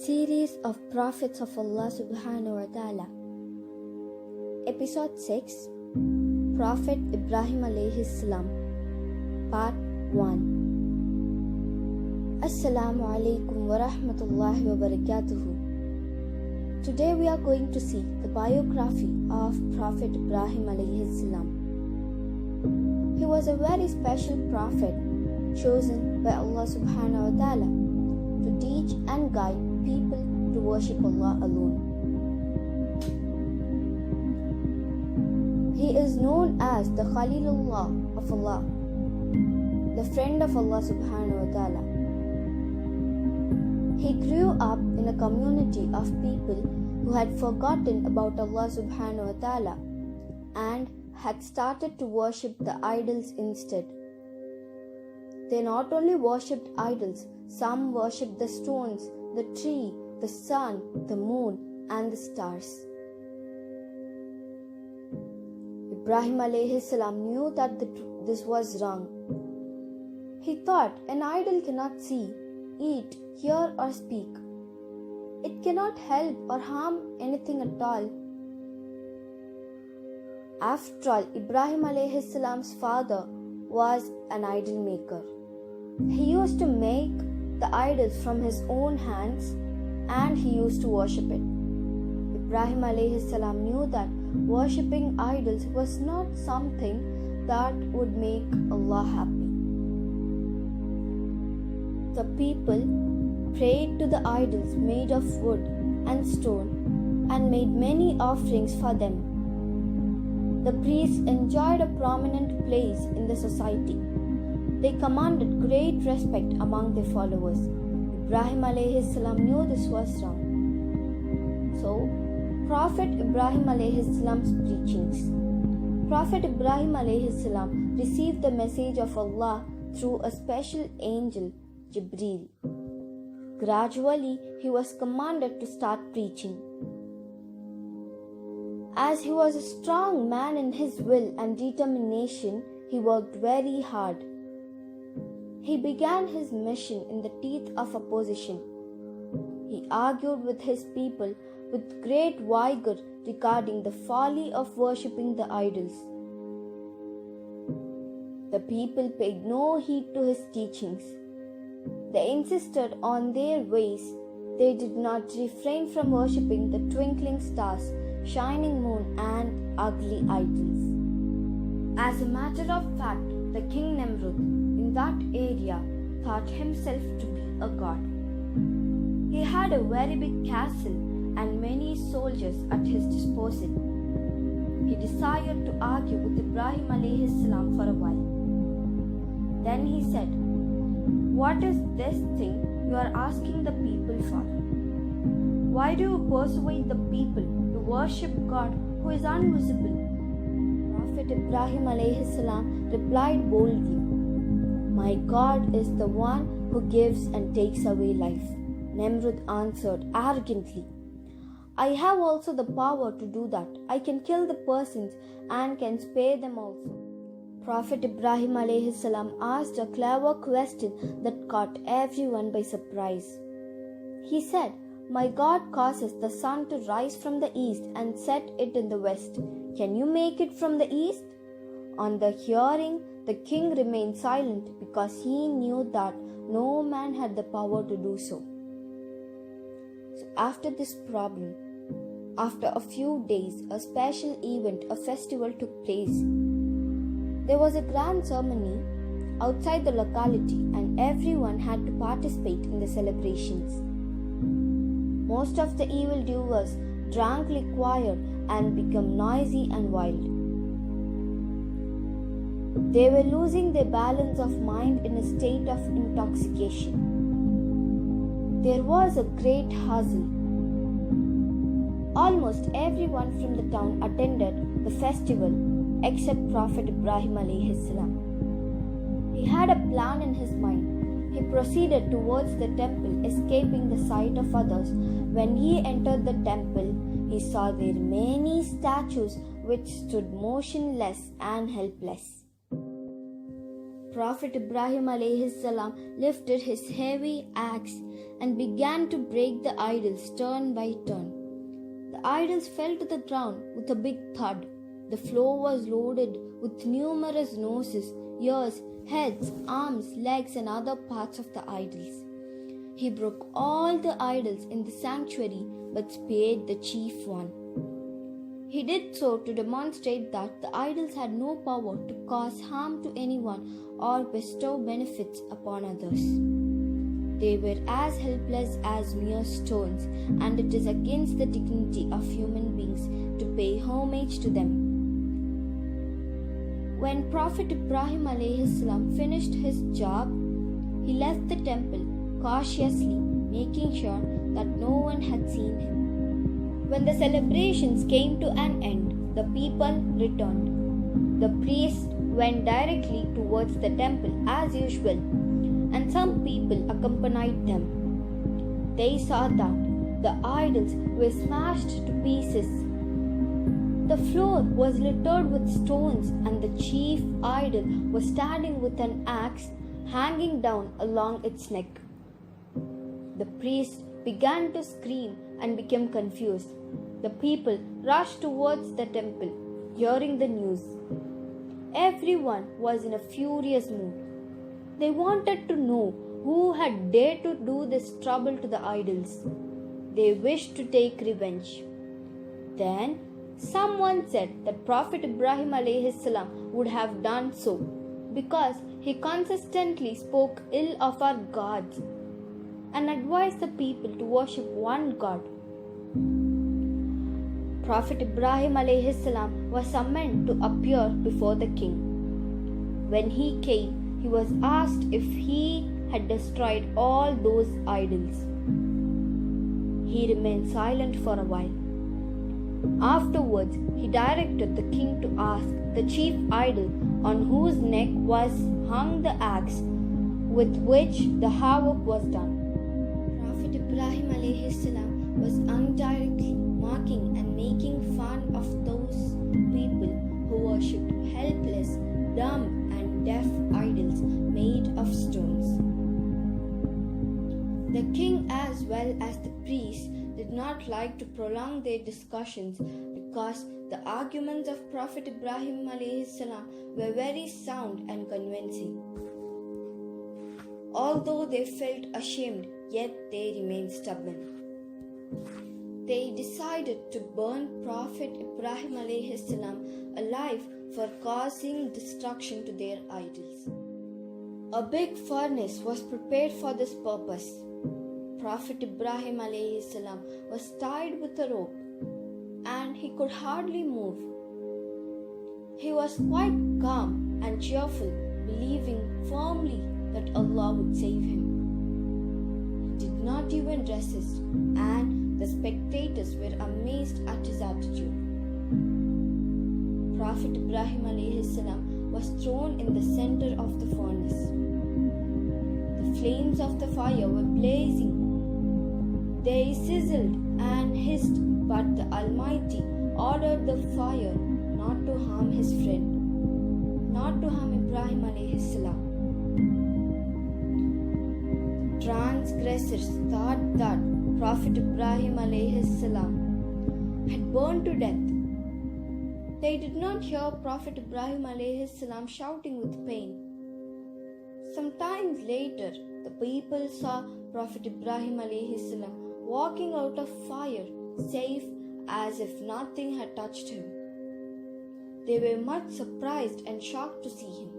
Series of Prophets of Allah Subhanahu wa Ta'ala. Episode 6, Prophet Ibrahim alayhi salam, Part 1. Assalamu alaikum wa rahmatullahi wa barakatuhu. Today we are going to see the biography of Prophet Ibrahim alayhi salam. He was a very special prophet chosen by Allah Subhanahu wa Ta'ala to teach and guide people to worship Allah alone. He is known as the Khalilullah of Allah, the friend of Allah Subhanahu wa Ta'ala. He grew up in a community of people who had forgotten about Allah Subhanahu wa Ta'ala and had started to worship the idols instead. They not only worshipped idols, some worshipped the stones, the tree, the sun, the moon, and the stars. Ibrahim alayhi salam knew that this was wrong. He thought an idol cannot see, eat, hear, or speak. It cannot help or harm anything at all. After all, Ibrahim alayhi salam's father was an idol maker. He used to make the idols from his own hands and he used to worship it. Ibrahim alayhi salam knew that worshipping idols was not something that would make Allah happy. The people prayed to the idols made of wood and stone and made many offerings for them. The priests enjoyed a prominent place in the society. They commanded great respect among their followers. Ibrahim alayhi salam knew this was wrong. So, Prophet Ibrahim alayhi salam's preachings. Prophet Ibrahim alayhi salam received the message of Allah through a special angel, Jibreel. Gradually, he was commanded to start preaching. As he was a strong man in his will and determination, he worked very hard. He began his mission in the teeth of opposition. He argued with his people with great vigor regarding the folly of worshipping the idols. The people paid no heed to his teachings. They insisted on their ways. They did not refrain from worshipping the twinkling stars, shining moon, and ugly idols. As a matter of fact, the king Nimrod in that area thought himself to be a god. He had a very big castle and many soldiers at his disposal. He desired to argue with Ibrahim alayhi salam for a while. Then he said, "What is this thing you are asking the people for? Why do you persuade the people to worship God who is invisible?" Prophet Ibrahim alayhi salam replied boldly, "My God is the one who gives and takes away life." Nimrod answered arrogantly, "I have also the power to do that. I can kill the persons and can spare them also." Prophet Ibrahim alayhi salam asked a clever question that caught everyone by surprise. He said, "My God causes the sun to rise from the east and set it in the west. Can you make it from the east?" On the hearing, the king remained silent because he knew that no man had the power to do so. So after this problem, after a few days, a special event, a festival took place. There was a grand ceremony outside the locality and everyone had to participate in the celebrations. Most of the evildoers drank liquor and became noisy and wild. They were losing their balance of mind in a state of intoxication. There was a great hustle. Almost everyone from the town attended the festival except Prophet Ibrahim alayhi salam. He had a plan in his mind. He proceeded towards the temple, escaping the sight of others. When he entered the temple, he saw there many statues which stood motionless and helpless. Prophet Ibrahim alayhi salam lifted his heavy axe and began to break the idols turn by turn. The idols fell to the ground with a big thud. The floor was loaded with numerous noses, ears, heads, arms, legs, and other parts of the idols. He broke all the idols in the sanctuary but spared the chief one. He did so to demonstrate that the idols had no power to cause harm to anyone or bestow benefits upon others. They were as helpless as mere stones, and it is against the dignity of human beings to pay homage to them. When Prophet Ibrahim alayhi salam finished his job, he left the temple cautiously, making sure that no one had seen him. When the celebrations came to an end, the people returned. The priest went directly towards the temple as usual, and some people accompanied them. They saw that the idols were smashed to pieces. The floor was littered with stones, and the chief idol was standing with an axe hanging down along its neck. The priest began to scream and became confused. The people rushed towards the temple, hearing the news. Everyone was in a furious mood. They wanted to know who had dared to do this trouble to the idols. They wished to take revenge. Then someone said that Prophet Ibrahim alayhi salam would have done so because he consistently spoke ill of our gods and advised the people to worship one God. Prophet Ibrahim alayhi salam was summoned to appear before the king. When he came, he was asked if he had destroyed all those idols. He remained silent for a while. Afterwards, he directed the king to ask the chief idol on whose neck was hung the axe with which the havoc was done. Prophet Ibrahim alayhi salam was indirectly mocking and making fun of those people who worshipped helpless, dumb, and deaf idols made of stones. The king, as well as the priest, did not like to prolong their discussions because the arguments of Prophet Ibrahim alayhi salam were very sound and convincing. Although they felt ashamed, yet they remained stubborn. They decided to burn Prophet Ibrahim alayhi salam alive for causing destruction to their idols. A big furnace was prepared for this purpose. Prophet Ibrahim alayhi salam was tied with a rope and he could hardly move. He was quite calm and cheerful, believing firmly that Allah would save him. He did not even resist, and the spectators were amazed at his attitude. Prophet Ibrahim alayhi salam was thrown in the center of the furnace. The flames of the fire were blazing. They sizzled and hissed, but the Almighty ordered the fire not to harm his friend, not to harm Ibrahim alayhi salam. Transgressors thought that Prophet Ibrahim alayhi salam had burned to death. They did not hear Prophet Ibrahim alayhi salam shouting with pain. Sometimes later, the people saw Prophet Ibrahim alayhi salam walking out of fire, safe as if nothing had touched him. They were much surprised and shocked to see him.